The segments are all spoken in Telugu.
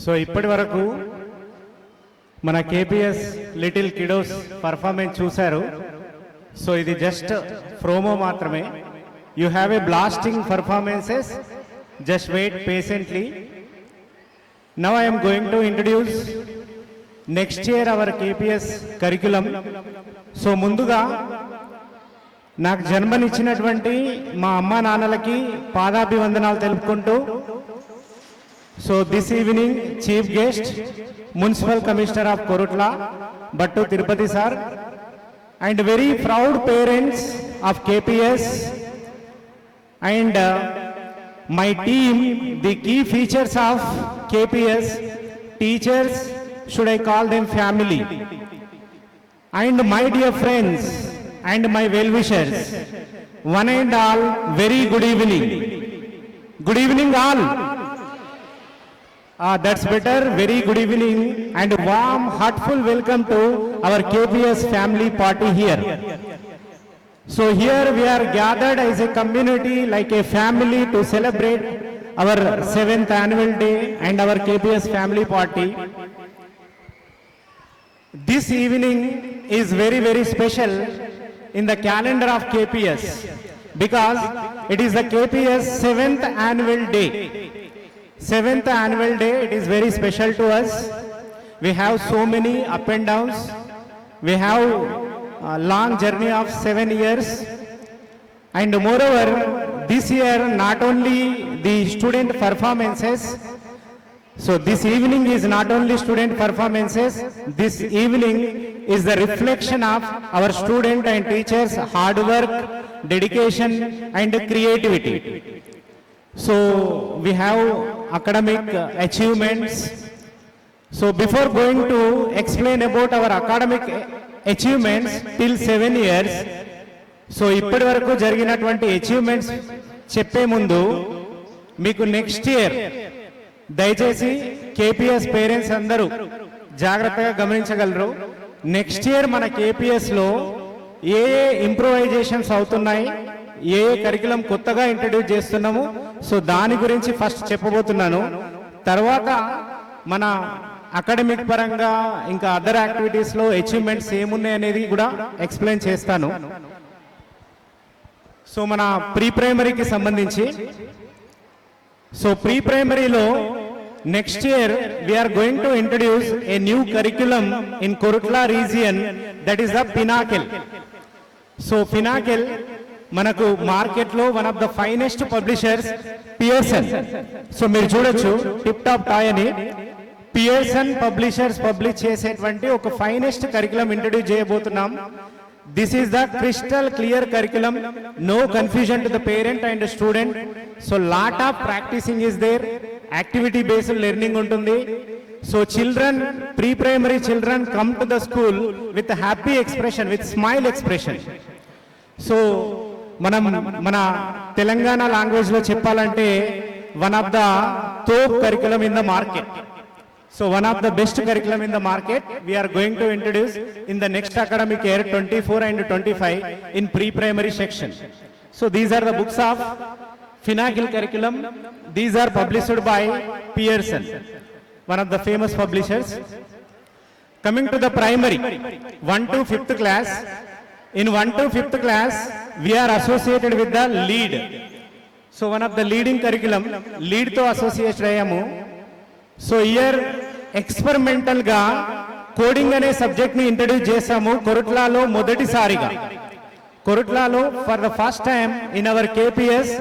సో ఇప్పటి వరకు మన కేపీఎస్ లిటిల్ కిడోస్ పర్ఫార్మెన్స్ చూశారు. సో ఇది జస్ట్ ప్రోమో మాత్రమే. You have a blasting performances. Just wait patiently. Now I am going to introduce next year our KPS curriculum. So ముందుగా నాకు జన్మనిచ్చినటువంటి మా అమ్మా నాన్నలకి పాదాభివందనాలు తెలుపుకుంటూ, so this evening chief guest municipal commissioner of Koratla Battu Tirupati sir and very proud parents of KPS and my team. The key features of KPS teachers, should I call them family, and my dear friends and my well-wishers, one and all, very good evening. Good evening all. That's better. Very good evening and warm, heartful welcome to our KPS family party here. So here we are gathered as a community, like a family, to celebrate our 7th annual day and our KPS family party. This evening is very, very special in the calendar of KPS because it is the KPS 7th annual day. 7th annual day, it is very special to us. We have so many up and downs. We have a long journey of 7 years. And moreover, this year not only the student performances, so this evening is not only student performances, this evening is the reflection of our student and teachers' hard work, dedication and creativity. So we have academic achievements. So before going to explain about our academic achievements till 7 years, so ఇప్పటి వరకు జరిగినటువంటి అచీవ్మెంట్స్ చెప్పే ముందు మీకు నెక్స్ట్ ఇయర్ దయచేసి కేపీఎస్ పేరెంట్స్ అందరూ జాగ్రత్తగా గమనించగలరు. నెక్స్ట్ ఇయర్ మన కేపీఎస్లో ఏ ఇంప్రూవైజేషన్స్ అవుతున్నాయి, ఏ కరికులం కొత్తగా ఇంట్రడ్యూస్ చేస్తున్నాము, సో దాని గురించి ఫస్ట్ చెప్పబోతున్నాను. తర్వాత మన అకాడమిక్ పరంగా ఇంకా అదర్ యాక్టివిటీస్లో అచీవ్మెంట్స్ ఏమున్నాయి అనేది కూడా ఎక్స్ప్లెయిన్ చేస్తాను. సో మన ప్రీ ప్రైమరీకి సంబంధించి, సో ప్రీ ప్రైమరీలో next year we're going to introduce a new curriculum in Koratla region, that is the Pinnacle. So Pinnacle మనకు మార్కెట్లో one of the finest publishers Pearson. So మీరు చూడొచ్చు టిప్ టాప్ టాయ్ అని పియర్సన్ పబ్లిషర్స్ పబ్లిష్ చేసేటువంటి ఒక ఫైనెస్ట్ కరికులం ఇంట్రడ్యూస్ చేయబోతున్నాం. This is the crystal clear curriculum, no confusion to the parent and student. So lot of practising is there, activity based learning ఉంటుంది. So children, pre primary children come to the school with happy expression, with smile expression. So మన తెలంగాణ లాంగ్వేజ్లో చెప్పాలంటే one of the top curriculum in the market. So one of the best curriculum in the market we're going to introduce in the next academic year 24 and 25 in pre primary section. So these are the books of Pinnacle curriculum. These are published by Pearson, one of the famous publishers. Coming to the primary 1 to 5th class. In 1 to 5th class, we are associated with the LEAD. So one of the leading curriculum, LEAD to associate అయ్యాము. సో ఇయర్ ఎక్స్పెరిమెంటల్ గా కోడింగ్ అనే సబ్జెక్ట్ ని ఇంట్రడ్యూస్ చేశాము కొరుట్లలో మొదటిసారిగా. కొరుట్లలో for the first time in our KPS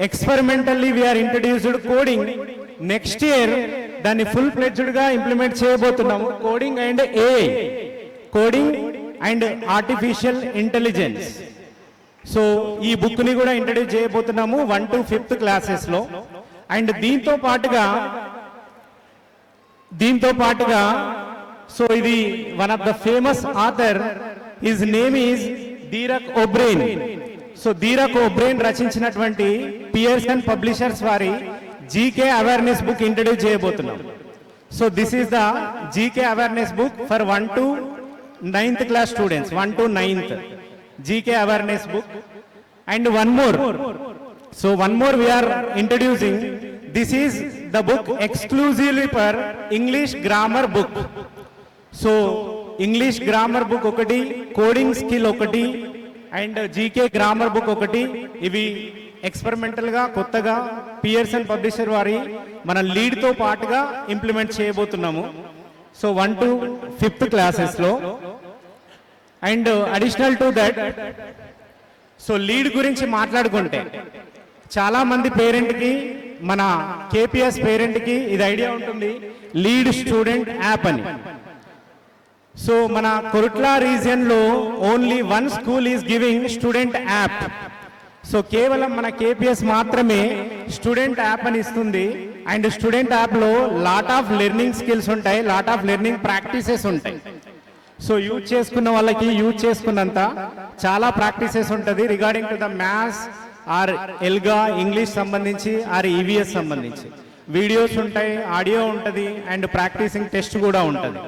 experimentally we're introduced coding. Next year దాన్ని ఫుల్ ఫ్లెడ్జ్డ్ గా ఇంప్లిమెంట్ చేయబోతున్నాము. Coding and AI, coding and artificial intelligence. So ఈ బుక్ ని కూడా ఇంట్రడ్యూస్ చేయబోతున్నాము 1 to 5th క్లాసెస్ లో. అండ్ దీంతో పాటుగా సో ఇది one of the famous author, his name is Derek O'Brien. So Derek O'Brien రచించినటువంటి పియర్సన్ పబ్లిషర్స్ వారి జీకే అవేర్నెస్ బుక్ ఇంట్రడ్యూస్ చేయబోతున్నాం. So this is the GK awareness book for 1 to 9th class students, 1 to 9th GK awareness book. And one more, so one more we are introducing. This is the book exclusively for English grammar book. So English grammar book ఒకటి, కోడింగ్ స్కిల్ ఒకటి, అండ్ జీకే గ్రామర్ బుక్ ఒకటి. ఇవి ఎక్స్పెరిమెంటల్గా కొత్తగా పియర్సన్ పబ్లిషర్ వారి మన లీడ్తో పాటుగా ఇంప్లిమెంట్ చేయబోతున్నాము. సో 1 to 5th క్లాసెస్లో. And additional to that, so LEAD గురించి మాట్లాడుకుంటే చాలా మంది పేరెంట్కి, మన కేపీఎస్ పేరెంట్కి ఇది ఐడియా ఉంటుంది, లీడ్ స్టూడెంట్ యాప్ అని. సో మన కొరుట్ల రీజియన్లో only 1 school is giving student app. So కేవలం మన కేపీఎస్ మాత్రమే స్టూడెంట్ యాప్ అని ఇస్తుంది. అండ్ స్టూడెంట్ యాప్లో లాట్ ఆఫ్ లెర్నింగ్ స్కిల్స్ ఉంటాయి, లాట్ ఆఫ్ లెర్నింగ్ ప్రాక్టీసెస్ ఉంటాయి. సో యూజ్ చేసుకున్న వాళ్ళకి యూజ్ చేసుకున్నంత చాలా ప్రాక్టీసెస్ ఉంటుంది regarding to the maths or ఎల్గా, ఇంగ్లీష్ సంబంధించి ఆర్ ఈవీఎస్ సంబంధించి. వీడియోస్ ఉంటాయి, ఆడియో ఉంటుంది, అండ్ ప్రాక్టీసింగ్ టెస్ట్ కూడా ఉంటుంది.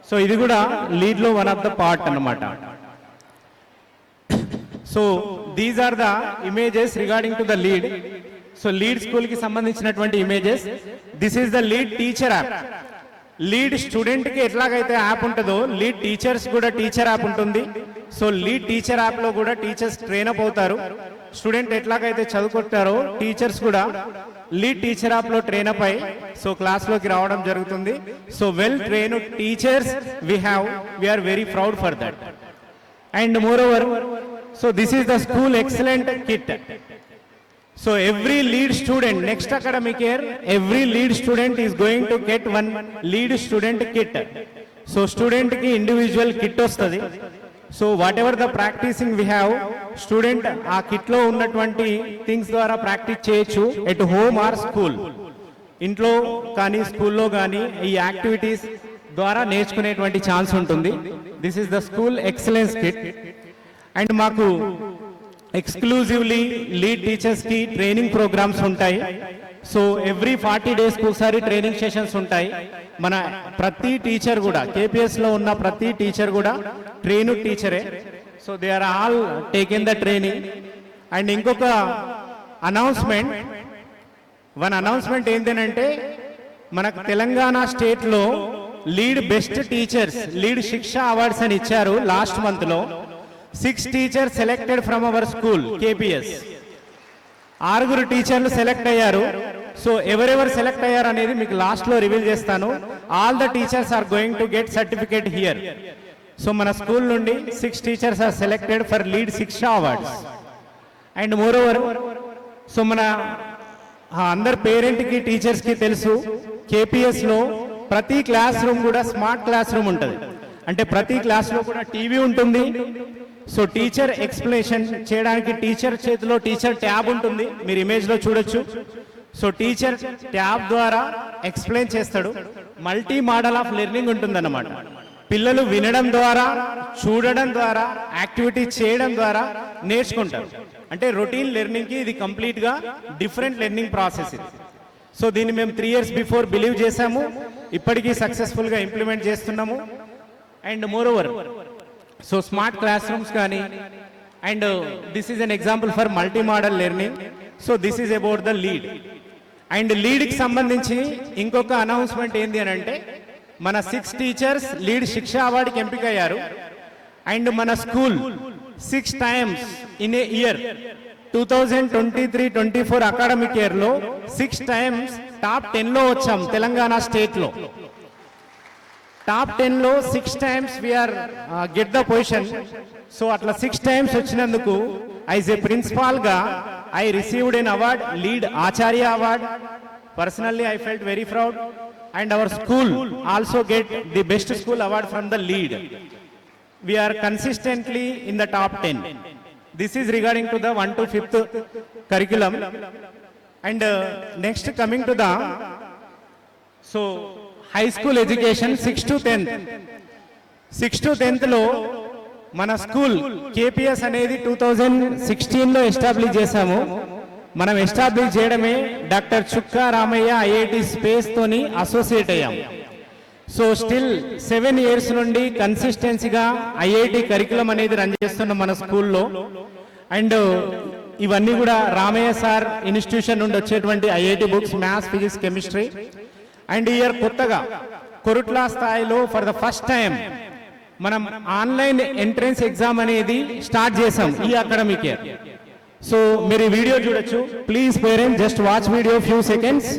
సో ఇది కూడా లీడ్లో వన్ ఆఫ్ ద పార్ట్ అన్నమాట. So these are the images regarding to the lead. So lead స్కూల్కి సంబంధించినటువంటి images. This is the lead teacher app. Lead స్టూడెంట్కి ఎట్లాగైతే యాప్ ఉంటుందో, లీడ్ టీచర్స్ కూడా టీచర్ యాప్ ఉంటుంది. సో లీడ్ టీచర్ యాప్లో కూడా టీచర్స్ ట్రైన్ అప్ అవుతారు. స్టూడెంట్ ఎట్లాగైతే చదువుకుంటారో టీచర్స్ కూడా లీడ్ టీచర్ యాప్లో ట్రైన్ అప్ అయి సో క్లాస్లోకి రావడం జరుగుతుంది. So well trained teachers we're very proud for that. And moreover, so this is the school excellent kit. So every lead student, next academic year, every lead student is going to get one lead student kit. So student ki individual kit ostadi. So whatever the practicing we have, student aa kit lo unnatvanti things dwara practice cheyochu at home or school. Intlo కానీ స్కూల్లో కానీ ఈ యాక్టివిటీస్ ద్వారా నేర్చుకునేటువంటి ఛాన్స్ ఉంటుంది. This is the school excellence kit. And మాకు ఎక్స్క్లూజివ్లీ లీడ్ టీచర్స్కి ట్రైనింగ్ ప్రోగ్రామ్స్ ఉంటాయి. సో ఎవ్రీ 40 days ఒకసారి ట్రైనింగ్ సెషన్స్ ఉంటాయి. మన ప్రతి టీచర్ కూడా, కేపీఎస్లో ఉన్న ప్రతి టీచర్ కూడా ట్రైన్డ్ టీచరే. So they are all taken the training. And ఇంకొక అనౌన్స్మెంట్, వన్ అనౌన్స్మెంట్ ఏంటంటే, మనకు తెలంగాణ స్టేట్లో LEAD best teachers, LEAD Shiksha awards అని ఇచ్చారు లాస్ట్ మంత్లో. 6 teachers selected from our school KPS. 6 టీచర్లు సెలెక్ట్ అయ్యారు. సో ఎవరెవరు సెలెక్ట్ అయ్యారు అనేది మీకు లాస్ట్లో రివీల్ చేస్తాను. All the teachers are going to get certificate here. So మన స్కూల్ నుండి 6 teachers are selected for LEAD Shiksha awards. And moreover, so మన అందరు పేరెంట్కి, టీచర్స్కి తెలుసు, కేపీఎస్లో ప్రతి క్లాస్ రూమ్ కూడా స్మార్ట్ క్లాస్ రూమ్ ఉంటుంది. అంటే ప్రతి క్లాస్లో కూడా టీవీ ఉంటుంది. సో టీచర్ ఎక్స్ప్లెనేషన్ చేయడానికి టీచర్ చేతిలో టీచర్ ట్యాబ్ ఉంటుంది, మీరు ఇమేజ్లో చూడొచ్చు. సో టీచర్ ట్యాబ్ ద్వారా ఎక్స్ప్లెయిన్ చేస్తాడు. మల్టీ మోడల్ ఆఫ్ లెర్నింగ్ ఉంటుందన్నమాట. పిల్లలు వినడం ద్వారా, చూడడం ద్వారా, యాక్టివిటీ చేయడం ద్వారా నేర్చుకుంటారు. అంటే రొటీన్ లెర్నింగ్కి ఇది కంప్లీట్గా డిఫరెంట్ లెర్నింగ్ ప్రాసెస్ ఇది. సో దీన్ని మేము 3 years బిఫోర్ బిలీవ్ చేశాము, ఇప్పటికీ సక్సెస్ఫుల్గా ఇంప్లిమెంట్ చేస్తున్నాము. And moreover, so smart classrooms కానీ, and this is an example for multimodal learning. So this is about the LEAD. And లీడ్కి సంబంధించి ఇంకొక అనౌన్స్మెంట్ ఏంటి అని అంటే, మన 6 teachers లీడ్ శిక్ష అవార్డుకి ఎంపికయ్యారు. అండ్ మన school 6 times in a year, 2023-24 academic ఇయర్లో 6 times టాప్ 10లో వచ్చాం తెలంగాణ స్టేట్లో. టాప్ 10లో 6 times we're get the position. So అట్లా 6 times వచ్చినందుకు యాజ్ ఏ ప్రిన్సిపాల్గా I received an award, LEAD Acharya award. Personally I felt very proud. And our school also get the best school award from the LEAD. We're consistently in the top 10. This is regarding to the 1 to 5th curriculum. And next coming to the so high school education 6 to 10th. 6 to 10thలో మన స్కూల్ కేపీఎస్ అనేది 2016లో ఎస్టాబ్లిష్ చేశాము. మనం ఎస్టాబ్లిష్ చేయడమే డాక్టర్ చుక్కా రామయ్య ఐఐటి స్పేస్ తోని అసోసియేట్ అయ్యాం. సో స్టిల్ 7 years నుండి కన్సిస్టెన్సీగా ఐఐటి కరికులం అనేది రన్ చేస్తున్నాం మన స్కూల్లో. అండ్ ఇవన్నీ కూడా రామయ్య సార్ ఇన్స్టిట్యూషన్ నుండి వచ్చేటువంటి IIT books, maths, physics, chemistry. And year కొత్తగా కొరుట్ల స్థాయిలో ఫర్ ద ఫస్ట్ టైం మనం ఆన్లైన్ ఎంట్రన్స్ ఎగ్జామ్ అనేది స్టార్ట్ చేసాం ఈ అకాడమిక్ ఇయర్. సో మీరు ఈ వీడియో చూడొచ్చు. Please parents just watch video few seconds.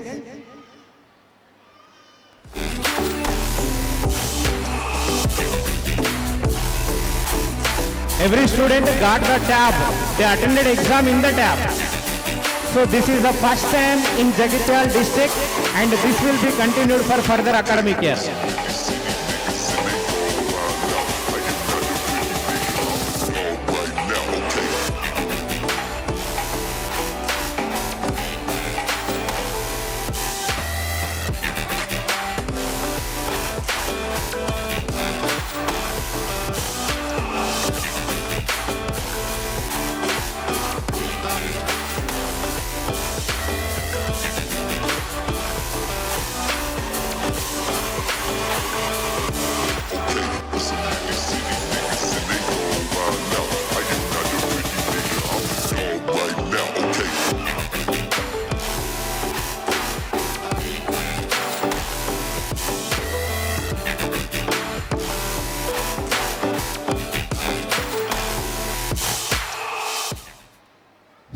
Every student got the tab. They attended exam in the tab. So this is the first time in Jagitial district, and this will be continued for further academic year.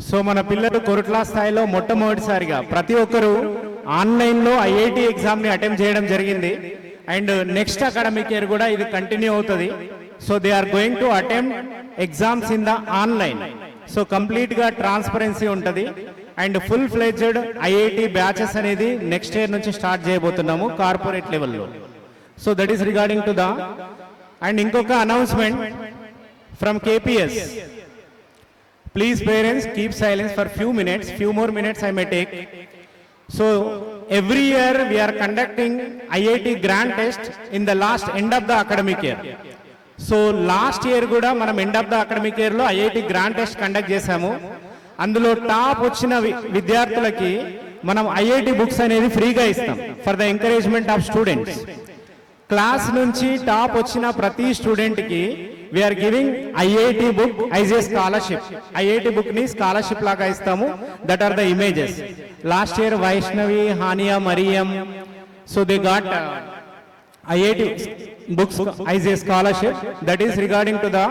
So మన పిల్లలు కొరుట్ల స్థాయిలో మొట్టమొదటిసారిగా ప్రతి ఒక్కరూ ఆన్లైన్లో ఐఐటి ఎగ్జామ్ని అటెంప్ట్ చేయడం జరిగింది. అండ్ నెక్స్ట్ అకాడమిక్ ఇయర్ కూడా ఇది కంటిన్యూ అవుతుంది. So they are going to attempt exams in the online. So కంప్లీట్గా ట్రాన్స్పరెన్సీ ఉంటుంది. And full fledged IIT batches అనేది నెక్స్ట్ ఇయర్ నుంచి స్టార్ట్ చేయబోతున్నాము కార్పొరేట్ లెవెల్లో. So that is regarding to the. And ఇంకొక announcement from KPS. Please parents keep silence for few minutes. Few more minutes I may take. So every year we are conducting IIT grand test in the last end of the academic year. So last year kuda manam end of the academic year lo IIT grand test conduct chesamu. Andulo top vachina vidyarthulaki manam IIT books anedi free ga istam for the encouragement of students. Class nunchi top vachina prati student ki we are giving IIT book as a scholarship. IIT book ni scholarship laga istamu. That are the images. Last year Vaishnavi, Hania, Mariam, so they got IIT books as a scholarship. That is regarding to the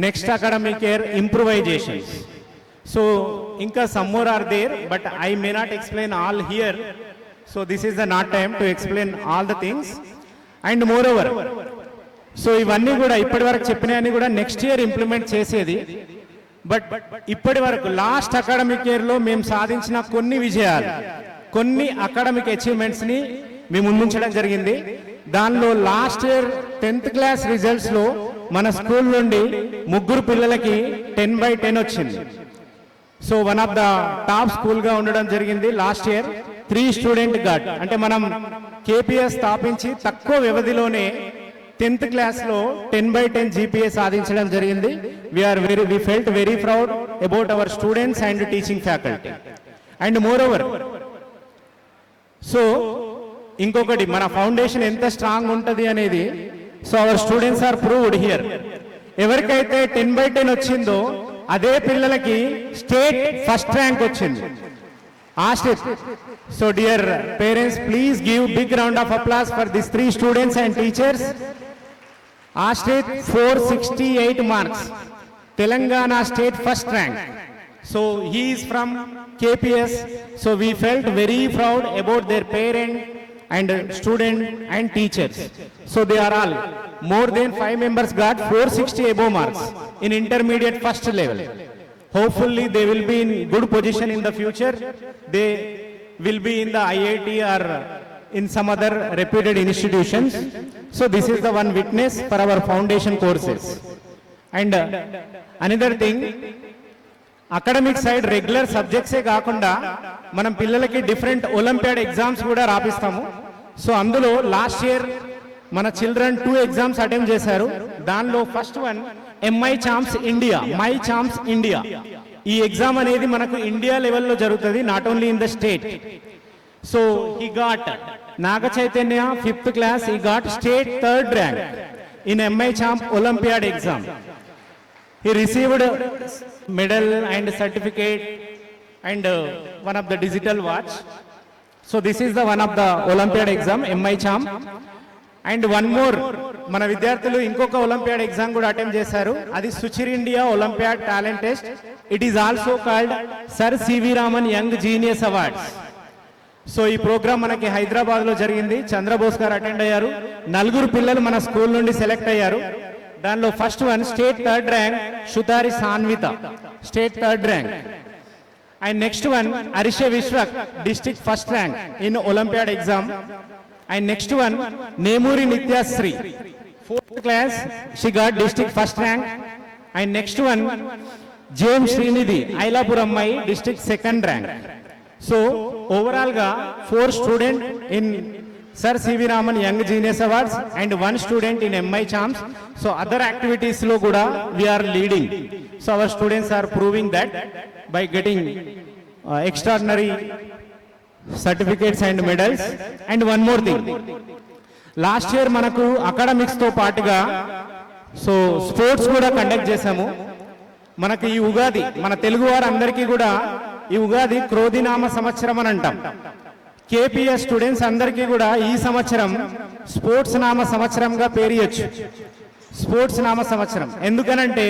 next academic year improvisations. So inka some more are there, but I may not explain all here. So this is the not time to explain all the things. And moreover, so ఇవన్నీ కూడా ఇప్పటి వరకు చెప్పినవన్నీ కూడా నెక్స్ట్ ఇయర్ ఇంప్లిమెంట్ చేసేది. బట్ ఇప్పటి వరకు లాస్ట్ అకాడమిక్ ఇయర్లో మేము సాధించిన కొన్ని విజయాలు, కొన్ని అకాడమిక్ అచీవ్మెంట్స్ని మేము ముందుంచడం జరిగింది. దానిలో లాస్ట్ ఇయర్ 10th క్లాస్ రిజల్ట్స్లో మన స్కూల్ నుండి 3 పిల్లలకి 10/10 వచ్చింది. So one of the top స్కూల్గా ఉండడం జరిగింది లాస్ట్ ఇయర్. 3 స్టూడెంట్ గాట్, అంటే మనం KPS స్థాపించి తక్కువ వ్యవధిలోనే 10th క్లాస్ లో 10/10 GPA సాధించడం జరిగింది. we felt very proud about our students and teaching faculty. And moreover, so ఇంకొకటి మన ఫౌండేషన్ ఎంత స్ట్రాంగ్ ఉంటుంది అనేది, so our students are proved here. ఎవరికైతే 10/10 వచ్చిందో అదే పిల్లలకి స్టేట్ ఫస్ట్ ర్యాంక్ వచ్చింది ఆ state. So dear parents, please give big round of applause for this 3 students and teachers. ఆ స్టేట్ 468 మార్క్స్, Telangana state first rank. So he is from KPS. So we felt very proud about their parent and student and teachers. So they are all more than 5 members got 460 above marks in intermediate first level. Hopefully they will be in good position in the future. They will be in the IIT or in some other reputed institutions. So this is the one witness for our foundation courses. And another thing, academic side regular subjects ఏ కాకుండా మనం పిల్లలకి డిఫరెంట్ ఒలింపియాడ్ ఎగ్జామ్స్ కూడా రాపిస్తాము. సో అందులో లాస్ట్ ఇయర్ మన చిల్డ్రన్ 2 ఎగ్జామ్స్ అటెంప్ట్ చేశారు. దానిలో first one MI champs India, my champs India. ఈ ఎగ్జామ్ అనేది మనకు ఇండియా లెవెల్లో జరుగుతుంది, not only in the state. So he got Naga Chaitanya 5th class, he got state 3rd rank in MI champ olympiad exam. He received medal and certificate and one of the digital watch. So this is the one of the Olympiad exam, MI Charm. And one more, మన విద్యార్థులు ఇంకొక ఒలింపియాడ్ ఎగ్జామ్ కూడా అటెంప్ట్ చేశారు. అది Suchir India Olympiad talent test. It is also called sir CV Raman young genius awards. So ఈ ప్రోగ్రామ్ మనకి హైదరాబాద్ లో జరిగింది. చంద్రబోస్ గారు అటెండ్ అయ్యారు. 4 పిల్లలు మన స్కూల్ నుండి సెలెక్ట్ అయ్యారు. దానిలో first one state 3rd rank Shutari Sanvitha, state 3rd rank. And next one Arishe Vishwak, district 1st rank in olympiad exam. And next one Nemuri Nityasri, 4th class, she got district 1st rank. And next one JM Srinidhi, Ilapur అమ్మాయి, district 2nd rank. So overall గా 4 student in Sir C.V. Raman Young Genius Awards and 1 student in MI Charms. So other activities lo kuda we are leading. So our students are proving that by getting extraordinary certificates and medals. And one more thing, last year manaku academics tho paatuga so sports kuda conduct chesamu. మనకి ఈ ఉగాది, మన తెలుగు వారు అందరికీ కూడా ఈ ఉగాది క్రోధినామ సంవత్సరం అని అంటాం. కేపీఎస్ స్టూడెంట్స్ అందరికీ కూడా ఈ సంవత్సరం స్పోర్ట్స్ నామ సంవత్సరంగా పేరు ఇవ్వచ్చు. స్పోర్ట్స్ నామ సంవత్సరం ఎందుకనంటే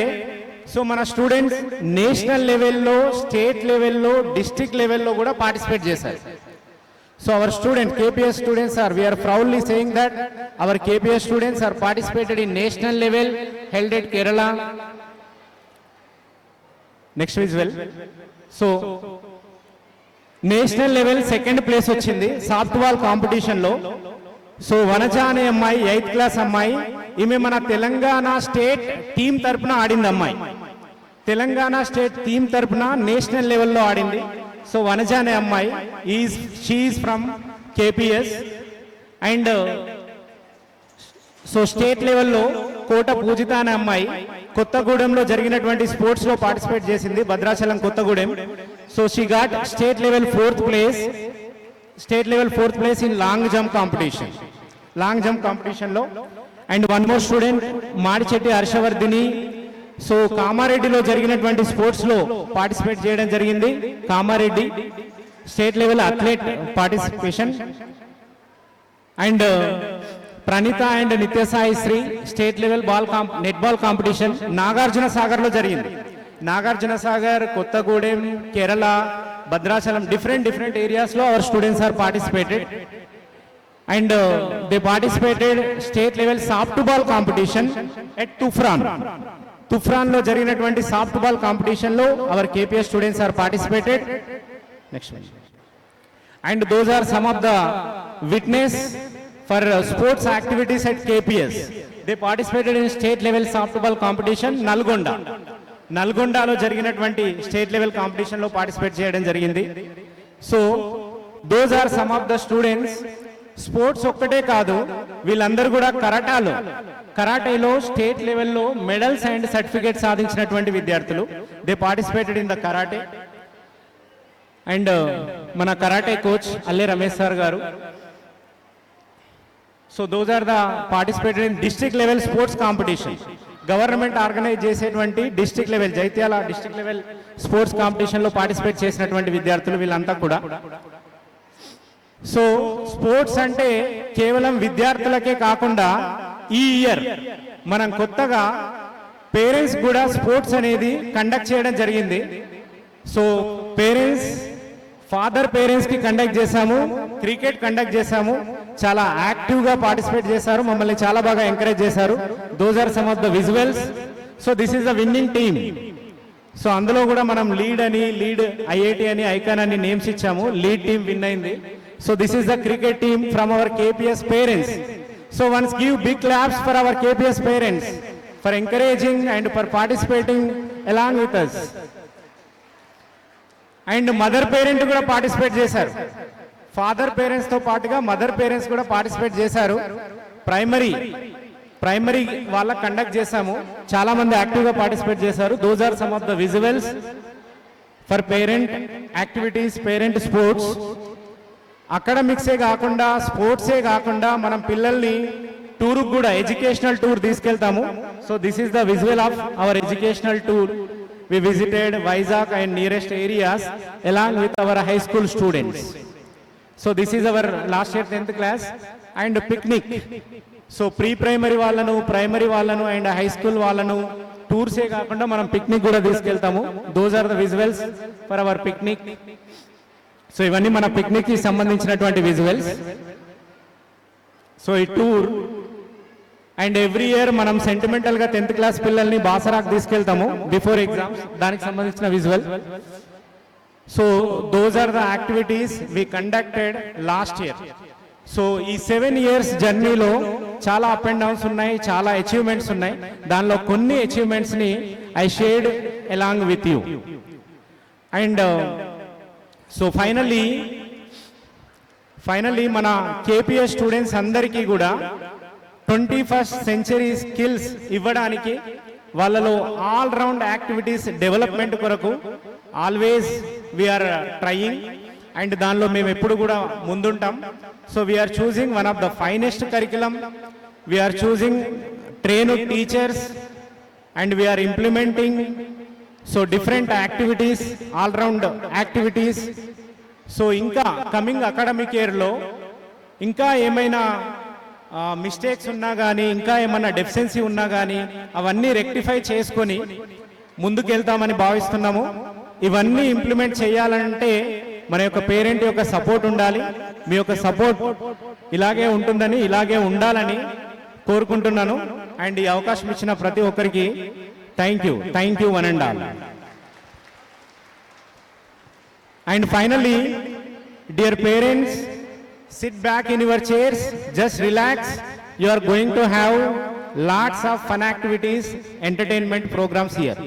సో మన స్టూడెంట్స్ నేషనల్ లెవెల్లో, స్టేట్ లెవెల్లో, డిస్ట్రిక్ట్ లెవెల్లో కూడా పార్టిసిపేట్ చేశారు. So our student KPS students are, we are proudly saying that our KPS students are participated in national level held at Kerala. Next visual. So national level 2nd place వచ్చింది సాఫ్ట్ బాల్ కాంపిటీషన్ లో. సో వనజ అనే అమ్మాయి 8th క్లాస్ అమ్మాయి, ఈమె మన తెలంగాణ స్టేట్ టీం తరపున ఆడింది. అమ్మాయి తెలంగాణ స్టేట్ టీం తరపున నేషనల్ లెవెల్లో ఆడింది. సో వనజ అనే అమ్మాయి she is from KPS. And so state లెవెల్లో కోట పూజిత అనే అమ్మాయి కొత్తగూడెంలో జరిగినటువంటి స్పోర్ట్స్ లో పార్టిసిపేట్ చేసింది, Bhadrachalam Kothagudem. So she got state level 4th place in long jump competition లో. And one more student Madichetti Harshavardhini, so కామారెడ్డిలో జరిగినటువంటి స్పోర్ట్స్ లో పార్టిసిపేట్ చేయడం జరిగింది. Kamareddy state level athlete participation. And Praneetha and Nityasai Sri state level netball competition Nagarjuna Sagar లో జరిగింది. నాగార్జున సాగర్, కొత్తగూడెం, కేరళ, భద్రాచలం, డిఫరెంట్ ఏరియాస్ లో our students are participated. And they participated state level soft ball competition at Toopran లో జరిగినటువంటి సాఫ్ట్ బాల్ కాంపిటీషన్ లో our KPS students are participated. Next and those are some of the witness for sports activities at KPS. They participated in state level softball competition నల్గొండలో జరిగినటువంటి స్టేట్ లెవెల్ కాంపిటీషన్ లో పార్టిసిపేట్ చేయడం జరిగింది. So those are some of the students. Sports ఒక్కటే కాదు, వీళ్ళందరూ కూడా కరాటేలో స్టేట్ లెవెల్లో మెడల్స్ అండ్ సర్టిఫికేట్ సాధించినటువంటి విద్యార్థులు. They participated in the karate. And మన karate coach Alle Ramesh sir గారు. So those are the participated in district level sports competition. Government organise చేసేటువంటి district level, Jagtial district level sports competition లో పార్టిసిపేట్ చేసినటువంటి విద్యార్థులు వీళ్ళంతా కూడా. సో స్పోర్ట్స్ అంటే కేవలం విద్యార్థులకే కాకుండా ఈ ఇయర్ మనం కొత్తగా పేరెంట్స్ కూడా స్పోర్ట్స్ అనేది కండక్ట్ చేయడం జరిగింది. సో ఫాదర్ పేరెంట్స్ కి కండక్ట్ చేశాము, క్రికెట్ కండక్ట్ చేశాము. చాలా యాక్టివ్ గా పార్టిసిపేట్ చేశారు, మమ్మల్ని చాలా బాగా ఎంకరేజ్ చేశారు. Those are some of the visuals. So this is the winning team. So అందులో కూడా మనం లీడ్ IIT అని, ఐకాన్ అని నేమ్స్ ఇచ్చాము. లీడ్ టీమ్ విన్ అయింది. So this is the cricket team from our KPS parents. So once give big claps for our KPS parents for encouraging and for participating along with us. And mother parent కూడా పార్టిసిపేట్ చేశారు. ఫాదర్ పేరెంట్స్ తో పాటుగా మదర్ పేరెంట్స్ కూడా పార్టిసిపేట్ చేశారు. ప్రైమరీ వాళ్ళకి కండక్ట్ చేశాము, చాలా మంది యాక్టివ్ గా పార్టిసిపేట్ చేశారు. Those are some of the visuals for parent activities, parent sports. అకాడమిక్సే కాకుండా, స్పోర్ట్సే కాకుండా మనం పిల్లల్ని టూర్ కూడా ఎడ్యుకేషనల్ టూర్ తీసుకెళ్తాము. So this is the visual of our educational tour. We visited Vizag and nearest areas along with our high school students. So this is our last year 10th class and picnic. So pre primary వాళ్ళను, ప్రైమరీ వాళ్ళను అండ్ హై స్కూల్ వాళ్ళను టూర్సే కాకుండా మనం పిక్నిక్ కూడా తీసుకెళ్తాము. Those are the visuals for our picnic. So ఇవన్నీ మన పిక్నిక్ కి సంబంధించినటువంటి విజువల్స్. సో ఈ టూర్ అండ్ ఎవ్రీ ఇయర్ మనం సెంటిమెంటల్ గా 10th క్లాస్ పిల్లల్ని బాసరాకు తీసుకెళ్తాము బిఫోర్ ఎగ్జామ్స్, దానికి సంబంధించిన visual. So those are the activities we conducted last year. So ఈ 7 years జర్నీలో చాలా అప్ అండ్ డౌన్స్ ఉన్నాయి, చాలా అచీవ్మెంట్స్ ఉన్నాయి. దానిలో కొన్ని అచీవ్మెంట్స్ ని I shared along with you. And so finally మన కేపీఎస్ స్టూడెంట్స్ అందరికీ కూడా 21st century స్కిల్స్ ఇవ్వడానికి, వాళ్ళలో ఆల్ రౌండ్ యాక్టివిటీస్ డెవలప్మెంట్ కొరకు ఆల్వేస్ వీఆర్ ట్రయింగ్. అండ్ దానిలో మేము ఎప్పుడు కూడా ముందుంటాం. So we're choosing one of the finest curriculum, we're choosing trained teachers and we're implementing so different activities, all round activities. So ఇంకా కమింగ్ అకాడమిక్ ఇయర్లో ఇంకా ఏమైనా మిస్టేక్స్ ఉన్నా కానీ, ఇంకా ఏమన్నా డెఫిషియన్సీ ఉన్నా కానీ అవన్నీ రెక్టిఫై చేసుకొని ముందుకెళ్తామని భావిస్తున్నాము. ఇవన్నీ ఇంప్లిమెంట్ చేయాలంటే మన యొక్క పేరెంట్ యొక్క సపోర్ట్ ఉండాలి. మీ యొక్క సపోర్ట్ ఇలాగే ఉంటుందని, ఇలాగే ఉండాలని కోరుకుంటున్నాను. అండ్ ఈ అవకాశం ఇచ్చిన ప్రతి ఒక్కరికి thank you one and all. And finally, dear parents, sit back in your chairs, just relax. You are going to have lots of fun activities, entertainment programs here.